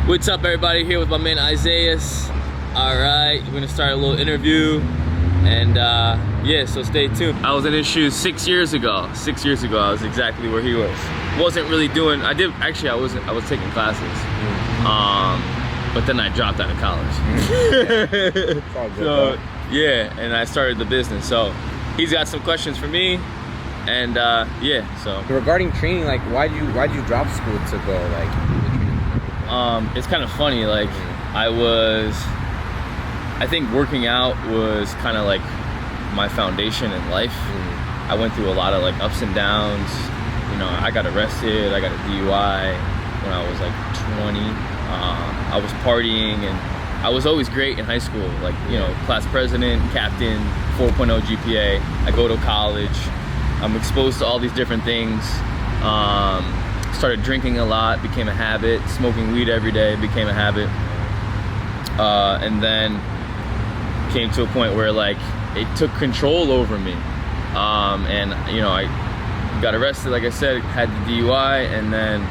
What's up, everybody? Here with my man Isaias. All right, we're gonna start a little interview, and yeah, so stay tuned. I was in his shoes 6 years ago. 6 years ago, I was exactly where he was. Wasn't really doing. I was taking classes, but then I dropped out of college. It's all good, So yeah, and I started the business. So he's got some questions for me, and yeah. So regarding training, like why'd you drop school to go like? it's kind of funny. Like I think working out was kind of like my foundation in life. I went through a lot of like ups and downs. You know, I got arrested. I got a DUI when I was like 20. I was partying, and I was always great in high school. Like, you know, class president, captain, 4.0 GPA. I go to college. I'm exposed to all these different things. Started drinking a lot, became a habit. Smoking weed every day became a habit. And then came to a point where like it took control over me. And you know, I got arrested, like I said, had the DUI, and then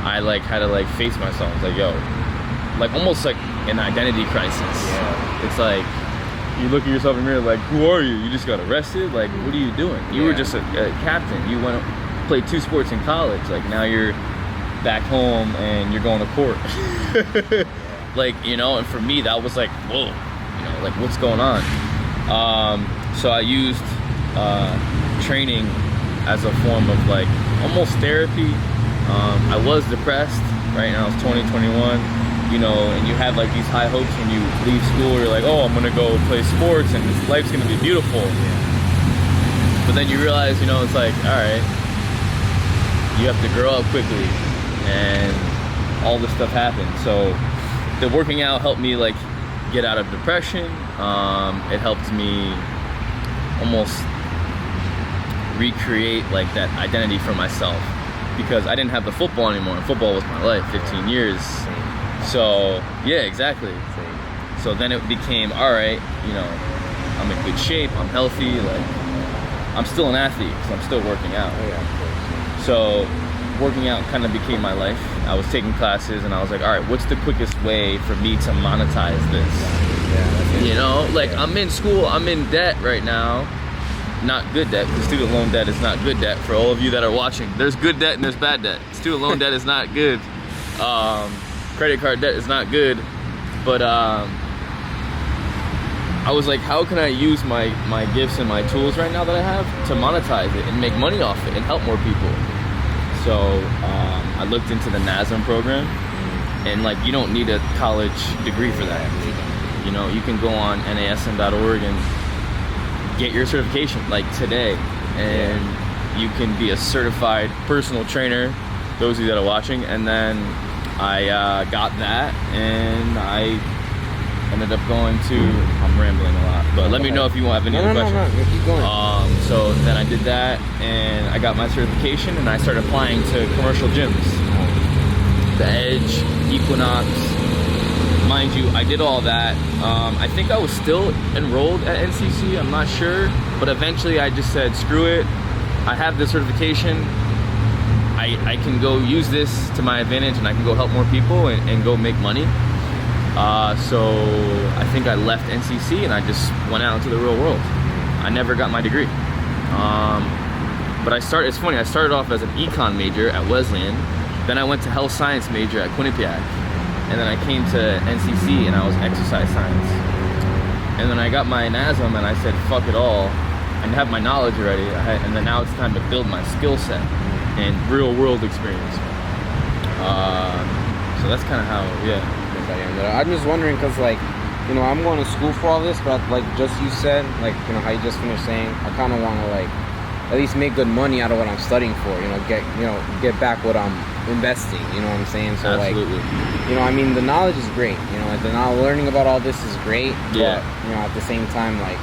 I like had to like face myself. It's like, yo, like almost like an identity crisis. Yeah. It's like you look at yourself in the mirror, like, who are you? You just got arrested? Like, what are you doing? You were just a captain. You went played 2 sports in college. Like, now you're back home and you're going to court. Like, you know, and for me that was like, whoa, you know, like what's going on? So I used training as a form of like almost therapy. I was depressed, right? Now I was 20, 21, you know, and you have like these high hopes when you leave school. You're like, oh, I'm gonna go play sports and this life's gonna be beautiful. But then you realize, you know, it's like, all right, you have to grow up quickly, and all this stuff happens. So the working out helped me like get out of depression. It helped me almost recreate like that identity for myself, because I didn't have the football anymore, and football was my life, 15 years. So yeah, exactly. So then it became, all right, you know, I'm in good shape, I'm healthy, like I'm still an athlete because I'm still working out. So working out kind of became my life. I was taking classes, and I was like, all right, what's the quickest way for me to monetize this? You know, like I'm in school, I'm in debt right now. Not good debt, because student loan debt is not good debt. For all of you that are watching, there's good debt and there's bad debt. Student loan debt is not good. Credit card debt is not good. But I was like, how can I use my gifts and my tools right now that I have to monetize it and make money off it and help more people? So I looked into the NASM program, and like you don't need a college degree for that. You know, you can go on NASM.org and get your certification like today, and you can be a certified personal trainer, those of you that are watching. And then I got that, and I ended up going to, I'm rambling a lot, but let me know if you have any other questions. No, keep going. So then I did that, and I got my certification, and I started applying to commercial gyms. The Edge, Equinox, mind you, I did all that. I think I was still enrolled at NCC, I'm not sure, but eventually I just said, screw it, I have the certification, I can go use this to my advantage, and I can go help more people and go make money. So I think I left NCC and I just went out into the real world. I never got my degree. But it's funny, I started off as an econ major at Wesleyan, then I went to health science major at Quinnipiac, and then I came to NCC and I was exercise science. And then I got my NASM and I said, fuck it all. I have my knowledge already, and then now it's time to build my skill set and real world experience. So that's kind of how, I'm just wondering, because like, you know, I'm going to school for all this, but like just you said, like, you know, how you just finished saying, I kind of want to like at least make good money out of what I'm studying for, you know, get back what I'm investing, you know what I'm saying? So absolutely. Like, you know, I mean, the knowledge is great, you know, like the learning about all this is great, but you know, at the same time, like,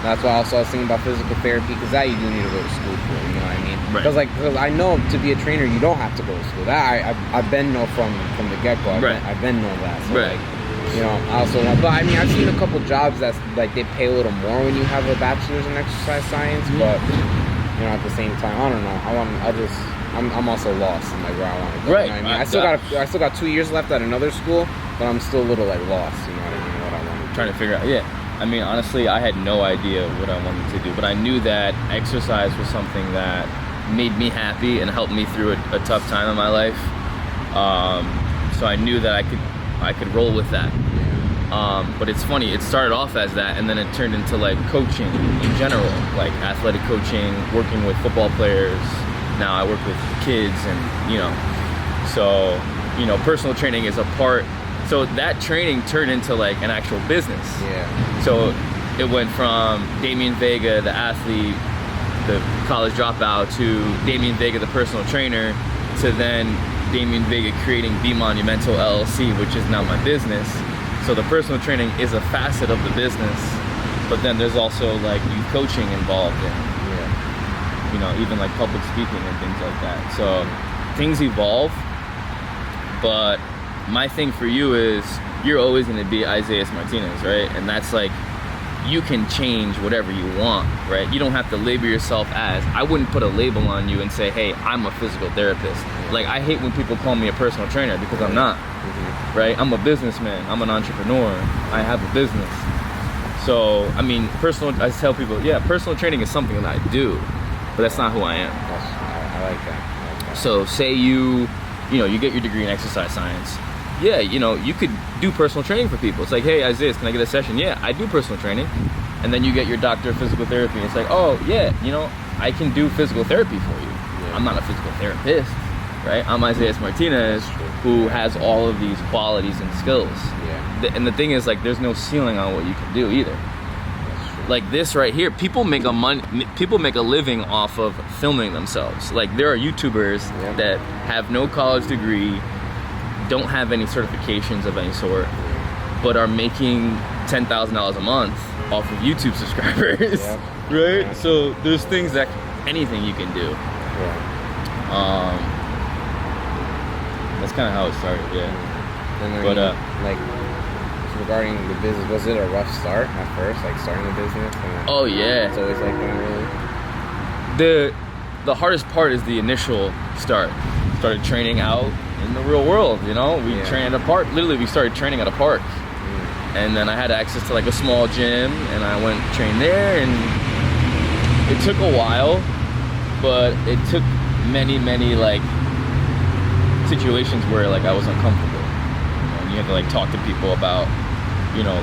that's why also I was thinking about physical therapy, because that you do need to go to school for, you know what I mean? Because like, cause I know to be a trainer you don't have to go to school. That I've been know from the get go. I've been know that. So like, you know, I also want, but I mean, I've seen a couple jobs that's like they pay a little more when you have a bachelor's in exercise science, but you know, at the same time, I don't know. I I'm also lost in like where I want to go. Right. You know what I mean? I still got 2 years left at another school, but I'm still a little like lost. You know what I mean? What I want to do. Trying to figure out. Yeah. I mean, honestly, I had no idea what I wanted to do, but I knew that exercise was something that made me happy and helped me through a tough time in my life. So I knew that I could roll with that. But it's funny, it started off as that, and then it turned into like coaching in general, like athletic coaching, working with football players. Now I work with kids, and so personal training is a part. So that training turned into like an actual business. Yeah. So it went from Damian Vega, the athlete, the college dropout, to Damian Vega, the personal trainer, to then Damian Vega creating Be Monumental LLC, which is now my business. So the personal training is a facet of the business, but then there's also like youth coaching involved in, even like public speaking and things like that. So things evolve, but my thing for you is you're always going to be Isaias Martinez, right? And that's like, you can change whatever you want, right? You don't have to label yourself as, I wouldn't put a label on you and say, hey, I'm a physical therapist. Like, I hate when people call me a personal trainer, because I'm not, right? I'm a businessman, I'm an entrepreneur, I have a business. So, I mean, I tell people, yeah, personal training is something that I do, but that's not who I am. I like that. So say you get your degree in exercise science. Yeah, you could do personal training for people. It's like, hey, Isaiah, can I get a session? Yeah, I do personal training. And then you get your doctor of physical therapy. And it's like, oh, yeah, I can do physical therapy for you. Yeah. I'm not a physical therapist, right? I'm Isaias Martinez, who has all of these qualities and skills. Yeah. And the thing is, like, there's no ceiling on what you can do either. Like this right here, people make a living off of filming themselves. Like, there are YouTubers that have no college degree, don't have any certifications of any sort, but are making $10,000 a month off of YouTube subscribers, right? Yeah. So there's things that anything you can do. Yeah. That's kind of how it started, And then regarding the business, was it a rough start at first, like starting the business? Oh yeah. It's always like really. The hardest part is the initial start. Started training out in the real world, we trained at a park. Literally, we started training at a park, and then I had access to like a small gym, and I went train there, and it took a while, but it took many like situations where like I was uncomfortable, and you had to like talk to people about,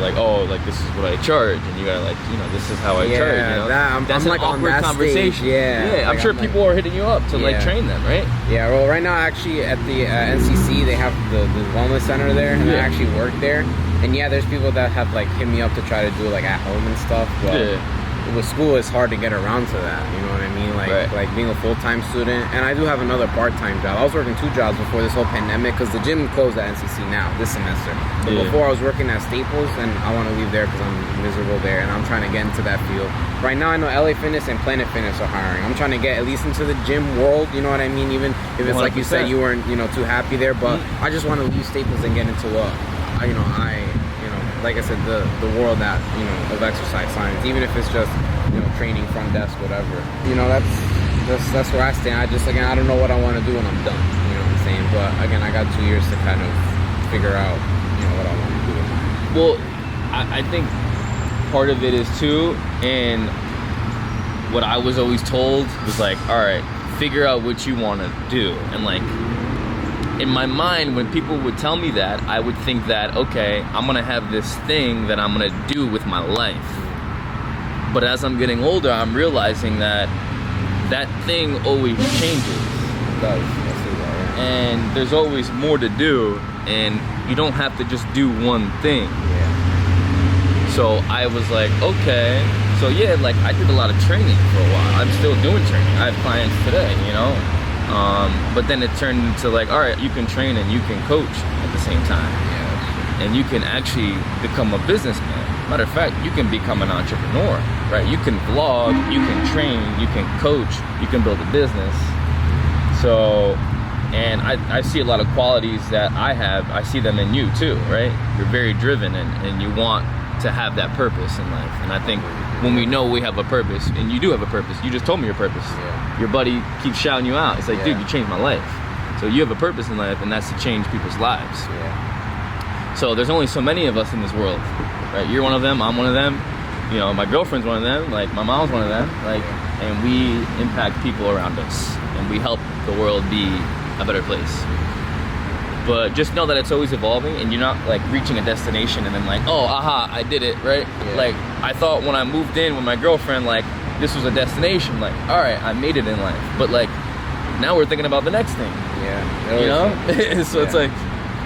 like, oh, like this is what I charge, and you gotta like, this is how I charge. That's I'm like an awkward on that conversation. Stage. Yeah, I'm sure people are hitting you up to like train them, right? Yeah, well, right now actually at the NCC they have the wellness center there, and I actually work there. And there's people that have like hit me up to try to do like at home and stuff. But with school, it's hard to get around to that. You know what I mean? Like being a full-time student, and I do have another part-time job. I was working 2 jobs before this whole pandemic, because the gym closed at NCC now this semester. But before I was working at Staples, and I want to leave there because I'm miserable there, and I'm trying to get into that field. Right now, I know LA Fitness and Planet Fitness are hiring. I'm trying to get at least into the gym world. You know what I mean? Even if it's 100%. Like you said, you weren't too happy there, but I just want to leave Staples and get into like I said, the world of exercise science, even if it's just training, front desk, whatever. That's where I stand. I don't know what I want to do when I'm done. You know what I'm saying? But again, I got 2 years to kind of figure out what I want to do. Well, I think part of it is too, and what I was always told was like, all right, figure out what you want to do, and like, in my mind, when people would tell me that, I would think that, okay, I'm gonna have this thing that I'm gonna do with my life. But as I'm getting older, I'm realizing that that thing always changes. It does. I see that, and there's always more to do, and you don't have to just do one thing. So I was like, okay, so like I did a lot of training for a while. I'm still doing training. I have clients today, but then it turned into like, all right, you can train and you can coach at the same time. And you can actually become a businessman. Matter of fact, you can become an entrepreneur, right? You can vlog, you can train, you can coach, you can build a business. So, and I see a lot of qualities that I have. I see them in you too, right? You're very driven, and you want to have that purpose in life. And I think when we know we have a purpose, and you do have a purpose, you just told me your purpose. Yeah. Your buddy keeps shouting you out. It's like, dude, you changed my life. So you have a purpose in life, and that's to change people's lives. Yeah. So there's only so many of us in this world, right? You're one of them, I'm one of them. You know, my girlfriend's one of them, like my mom's one of them, like, and we impact people around us, and we help the world be a better place. But just know that it's always evolving, and you're not like reaching a destination and then like, oh, aha, I did it, right? Yeah. Like I thought when I moved in with my girlfriend, like this was a destination, like, all right, I made it in life. But like now we're thinking about the next thing. Yeah. You know? So it's like,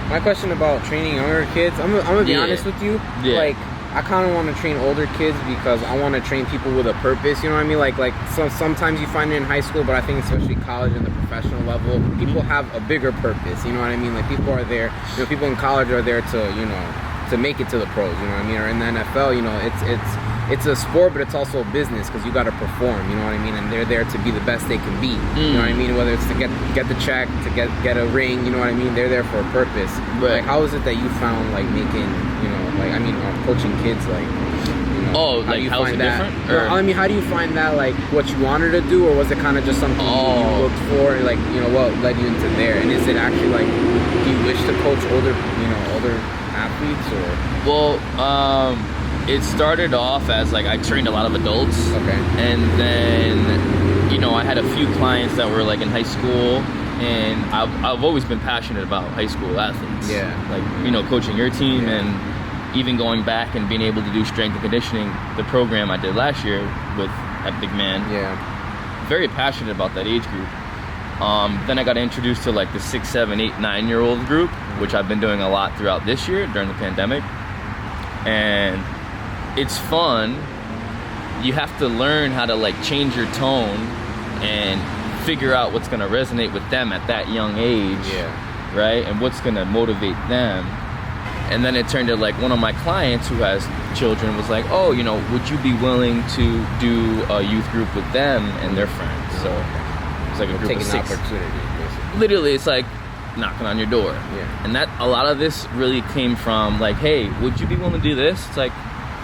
my question about training younger kids, I'm gonna be honest with you. Yeah. Like, I kind of want to train older kids because I want to train people with a purpose. You know what I mean? Like sometimes you find it in high school, but I think especially college and the professional level, people have a bigger purpose. You know what I mean? Like people are there. You know, people in college are there to, you know, to make it to the pros. You know what I mean? Or in the NFL, you know, it's a sport, but it's also a business because you got to perform. You know what I mean? And they're there to be the best they can be. You know what I mean? Whether it's to get the check, to get a ring. You know what I mean? They're there for a purpose. Right. Like, how is it that you found like making, you know, like, I mean, coaching kids, like, you know, oh, like how's it different? Or, I mean, how do you find that, like, what you wanted to do, or was it kind of just something you looked for, and, like, you know, what led you into there? And is it actually like, do you wish to coach older athletes, or? Well, it started off as like I trained a lot of adults. Okay. And then, you know, I had a few clients that were like in high school, and I've always been passionate about high school athletes. Yeah. Like, you know, coaching your team and even going back and being able to do strength and conditioning, the program I did last year with that big man. Yeah. Very passionate about that age group. Then I got introduced to like the 6, 7, 8, 9-year-old group, which I've been doing a lot throughout this year during the pandemic. And it's fun. You have to learn how to like change your tone and figure out what's going to resonate with them at that young age. Yeah. Right? And what's going to motivate them. And then it turned to like one of my clients who has children was like, oh, you know, would you be willing to do a youth group with them and their friends? So it's like a group of 6. Opportunity, basically. Literally, it's like knocking on your door. Yeah. And that, a lot of this really came from like, hey, would you be willing to do this? It's like,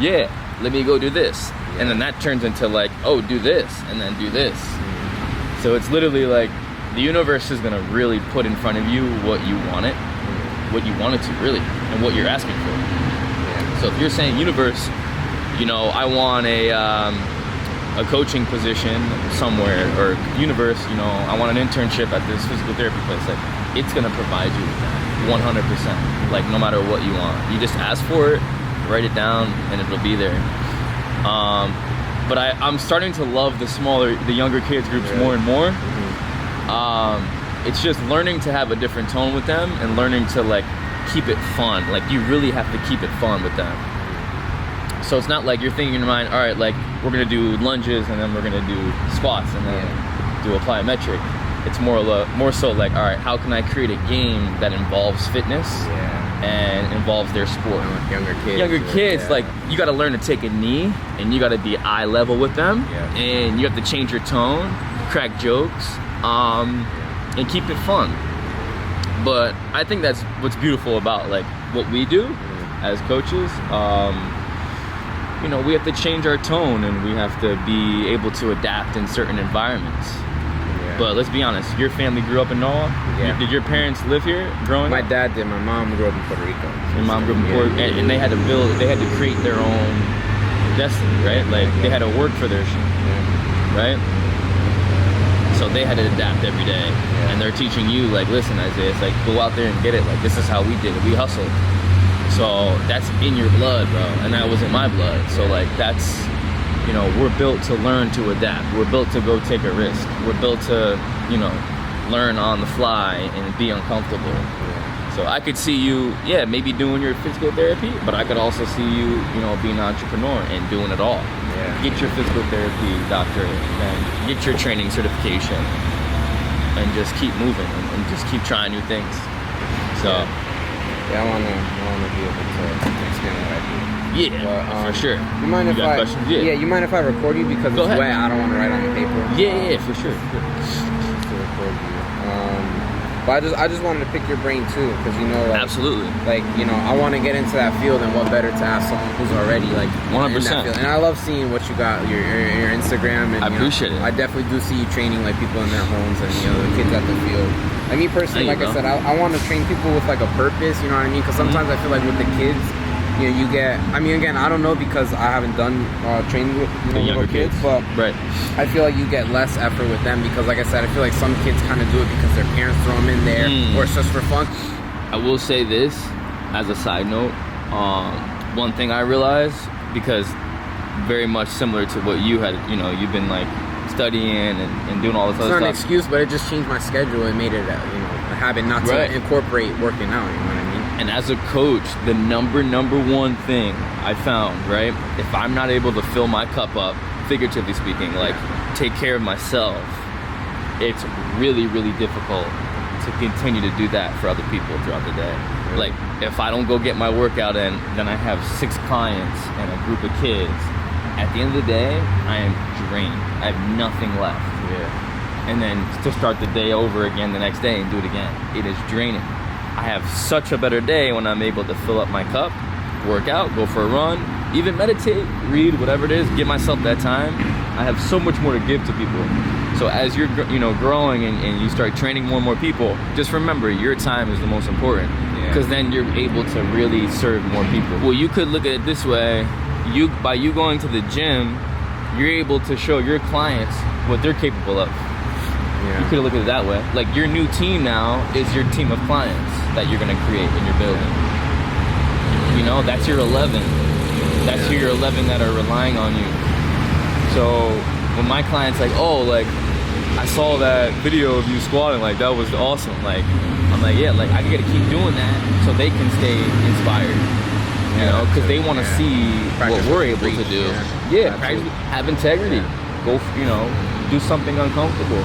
yeah, let me go do this. Yeah. And then that turns into like, oh, do this and then do this. So it's literally like the universe is gonna really put in front of you what you want it, what you want it to really, and what you're asking for. Yeah. So if you're saying universe, you know, I want a coaching position somewhere, or universe, you know, I want an internship at this physical therapy place, like it's gonna provide you with that 100%. Like no matter what you want, you just ask for it, write it down, and it'll be there. But I'm starting to love the younger kids groups more and more. It's just learning to have a different tone with them and learning to like keep it fun. Like you really have to keep it fun with them. So it's not like you're thinking in your mind, all right, like we're gonna do lunges and then we're gonna do squats and then do a plyometric. It's more so like, all right, how can I create a game that involves fitness and involves their sport? Younger kids, like you got to learn to take a knee and you got to be eye level with them, and you have to change your tone, crack jokes, and keep it fun. But I think that's what's beautiful about like what we do as coaches. You know, we have to change our tone and we have to be able to adapt in certain environments. But let's be honest, your family grew up in NOLA? Yeah. Did your parents live here growing up? My dad did. My mom grew up in Puerto Rico. Your mom grew up in Puerto Rico, and they had to create their own destiny, right? Like they had to work for their shit, right? So they had to adapt every day. And they're teaching you, like, listen, Isaiah, it's like, go out there and get it. Like, this is how we did it. We hustled. So that's in your blood, bro. And that was in my blood. So like, that's, you know, we're built to learn to adapt. We're built to go take a risk. We're built to, you know, learn on the fly and be uncomfortable. So I could see you, maybe doing your physical therapy, but I could also see you, you know, being an entrepreneur and doing it all. Get your physical therapy doctorate, and get your training certification, and just keep moving and just keep trying new things. So, I wanna be able to expand what I do. Yeah, for sure. You mind if I? Questions? You mind if I record you because it's wet? I don't want to write on the paper. Yeah, for sure. Just to record you. But I just wanted to pick your brain too, because you know, like, Absolutely. like, you know, I want to get into that field, and what better to ask someone who's already like 100%. in that field. And I love seeing what you got your Instagram, and I appreciate it. I definitely do see you training like people in their homes, and you know, the kids at the field. I mean, personally, like I said, I want to train people with like a purpose. You know what I mean? Because sometimes I feel like with the kids, you know, you get. I mean, again, I don't know because I haven't done training with little kids, but right. I feel like you get less effort with them because, like I said, I feel like some kids kind of do it because their parents throw them in there, or it's just for fun. I will say this as a side note. One thing I realized, because very much similar to what you had, you know, you've been like studying and doing all this other stuff. It's not an excuse, but it just changed my schedule and made it a habit not to incorporate working out. You know what I mean? And as a coach, the number one thing I found, right? If I'm not able to fill my cup up, figuratively speaking, like take care of myself, it's really, really difficult to continue to do that for other people throughout the day. Like, if I don't go get my workout in, then I have 6 clients and a group of kids. At the end of the day, I am drained. I have nothing left. Yeah. And then to start the day over again the next day and do it again, it is draining. I have such a better day when I'm able to fill up my cup, work out, go for a run, even meditate, read, whatever it is, give myself that time. I have so much more to give to people. So as you're, you know, growing and you start training more and more people, just remember your time is the most important, because then you're able to really serve more people. Well, you could look at it this way: by you going to the gym, you're able to show your clients what they're capable of. Yeah. You could look at it that way. Like, your new team now is your team of clients that you're gonna create in your building. You know, that's your 11. That's your 11 that are relying on you. So when my clients like, oh, like, I saw that video of you squatting, like, that was awesome. Like, I'm like, yeah, like, I gotta keep doing that so they can stay inspired. You know, because they want to see what we're able to do. Yeah, practice, have integrity. Go, you know, do something uncomfortable.